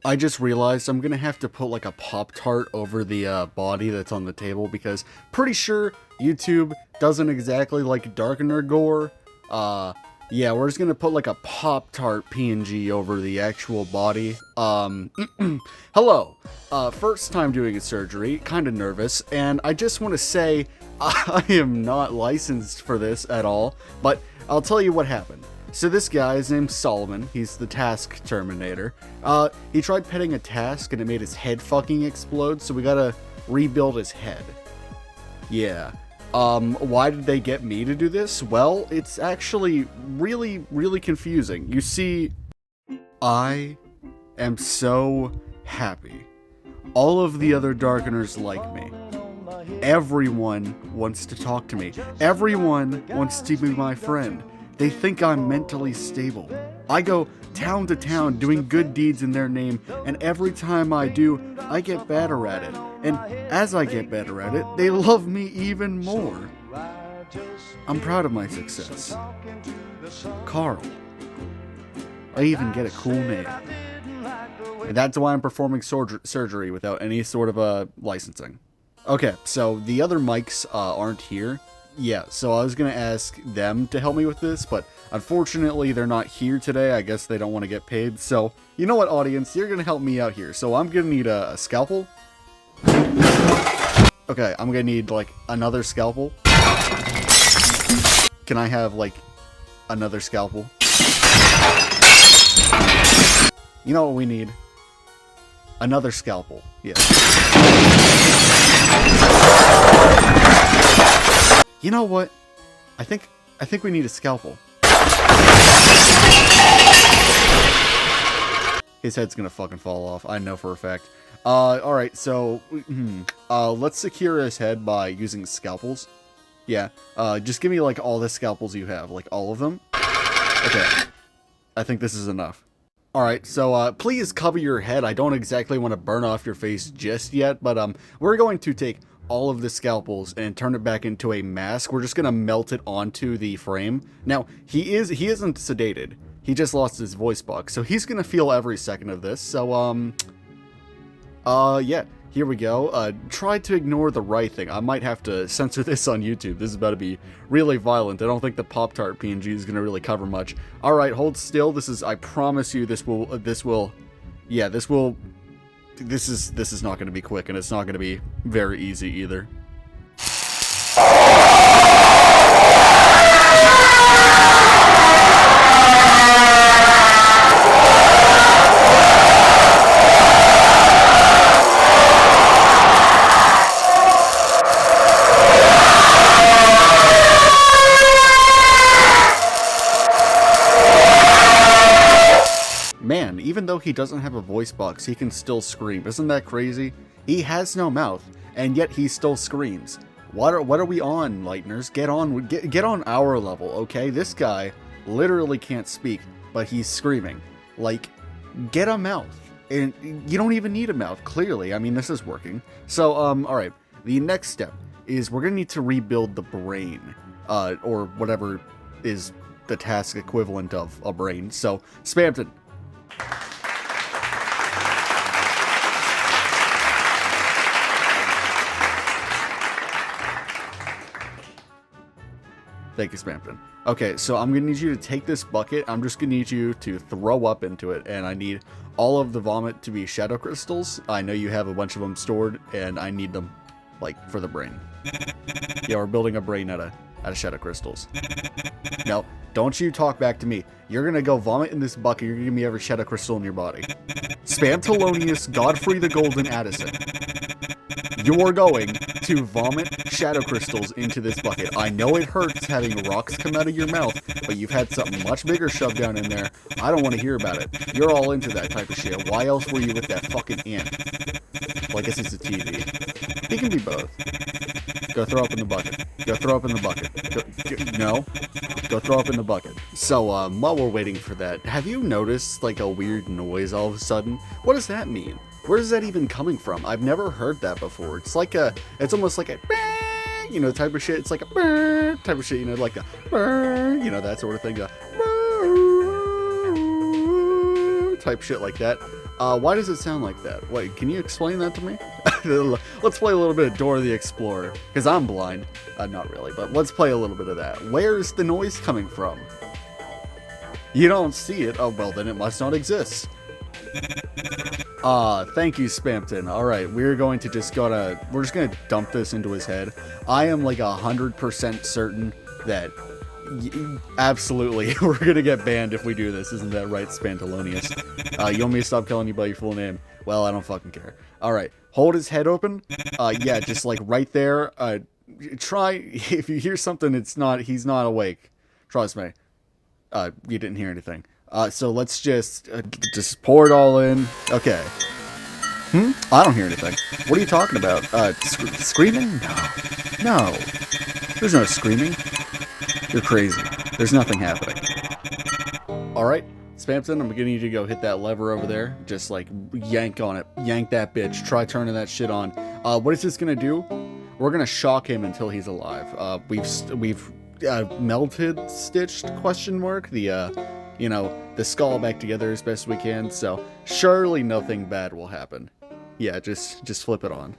I just realized I'm gonna have to put like a Pop-Tart over the body that's on the table because pretty sure YouTube doesn't exactly like darkener gore. Yeah, we're just gonna put like a Pop-Tart PNG over the actual body. Hello. First time doing a surgery, kinda nervous, and I just wanna say I am not licensed for this at all, but I'll tell you what happened. So this guy, his name's Solomon, he's the task terminator. He tried petting a task and it made his head fucking explode, so we gotta rebuild his head. Yeah. Why did they get me to do this? Well, it's actually really confusing. You see, I am so happy. All of the other Darkeners like me. Everyone wants to talk to me. Everyone wants to be my friend. They think I'm mentally stable. I go town to town doing good deeds in their name, and every time I do, I get better at it. And as I get better at it, they love me even more. I'm proud of my success. Carl. I even get a cool name. And that's why I'm performing surgery without any sort of licensing. Okay, so the other mics aren't here. Yeah, so I was gonna ask them to help me with this, but unfortunately they're not here today. I guess they don't want to get paid. So, you know what, audience? You're gonna help me out here. So I'm gonna need a scalpel. Okay, I'm gonna need, like, another scalpel. Can I have, like, another scalpel? You know what we need? Another scalpel. Yeah. You know what? I think we need a scalpel. His head's gonna fucking fall off. I know for a fact. Alright, so let's secure his head by using scalpels. Yeah. Just give me like all the scalpels you have, like all of them. Okay. I think this is enough. Alright, so please cover your head. I don't exactly want to burn off your face just yet, but we're going to take all of the scalpels and turn it back into a mask. We're just gonna melt it onto the frame. Now, he isn't sedated. He just lost his voice box, so he's gonna feel every second of this. So, yeah, here we go. Try to ignore the writhing. I might have to censor this on YouTube. This is about to be really violent. I don't think the Pop-Tart PNG is gonna really cover much. Alright, hold still. I promise you this is not going to be quick, and it's not going to be very easy either. Man, even though he doesn't have a voice box, he can still scream. Isn't that crazy? He has no mouth, and yet he still screams. What are we on, Lighteners? Get on our level, okay? This guy literally can't speak, but he's screaming. Like, get a mouth. And you don't even need a mouth, clearly. I mean, this is working. So, alright. The next step is we're gonna need to rebuild the brain. Or whatever is the task equivalent of a brain. So, Spamton. Thank you, Spampton. Okay, so I'm gonna need you to take this bucket. I'm just gonna need you to throw up into it, and I need all of the vomit to be shadow crystals. I know you have a bunch of them stored, and I need them, like, for the brain. Yeah, we're building a brain out of shadow crystals. No, don't you talk back to me. You're gonna go vomit in this bucket. You're gonna give me every shadow crystal in your body. Spamtolonius Godfrey the Golden Addison. You're going to vomit shadow crystals into this bucket. I know it hurts having rocks come out of your mouth, but you've had something much bigger shoved down in there. I don't want to hear about it. You're all into that type of shit. Why else were you with that fucking ant? Well, I guess he's a TV. He can be both. Go throw up in the bucket. Go throw up in the bucket. No. Go throw up in the bucket. So, while we're waiting for that, have you noticed, like, a weird noise all of a sudden? What does that mean? Where is that even coming from? I've never heard that before. It's like it's almost like a, you know, type of shit. It's like a type of shit, you know, like a, you know, that sort of thing. Type shit like that. Why does it sound like that? Wait, can you explain that to me? Let's play a little bit of Dora the Explorer, because I'm blind. Not really, but let's play a little bit of that. Where's the noise coming from? You don't see it. Oh, well, then it must not exist. Thank you, Spampton. Alright, we're just gonna dump this into his head. I am like 100% certain that absolutely we're gonna get banned if we do this. Isn't that right, Spantalonius? You want me to stop calling you by your full name? Well, I don't fucking care. Alright, hold his head open. Yeah, just like right there. Try, if you hear something, he's not awake. Trust me. You didn't hear anything. So let's just pour it all in. Okay. I don't hear anything. What are you talking about? Screaming? No. There's no screaming. You're crazy. There's nothing happening. Alright, Spampton, I'm gonna need you to go hit that lever over there. Just like yank on it. Yank that bitch. Try turning that shit on. What is this gonna do? We're gonna shock him until he's alive. We've melted, stitched, question mark, the skull back together as best we can, so surely nothing bad will happen. Yeah, just flip it on.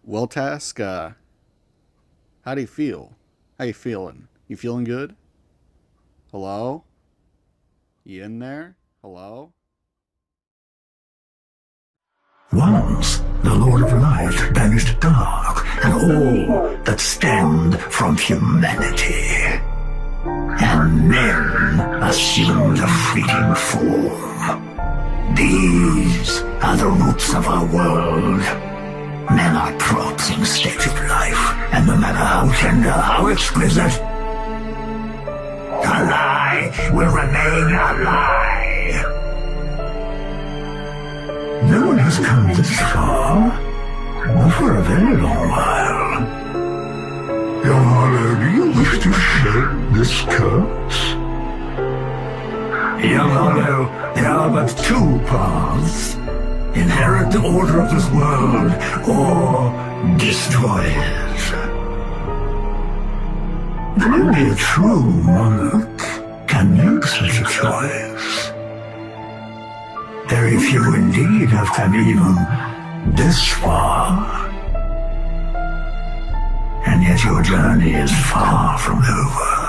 Well, Task, how do you feel? How you feeling? You feeling good? Hello? You in there? Hello? Once the Lord of Light banished dark and all that stemmed from humanity, and men assumed a fleeting form. These are the roots of our world. Men are props in state of life, and no matter how tender, how exquisite, a lie will remain a lie. No one has come this far, not for a very long while. Your Honor, do you wish to shed this curse? Young Honor, there are but two paths. Inherit the order of this world, or destroy it. Only a true monarch can make such a choice. Very few indeed have come even this far. And yet your journey is far from over.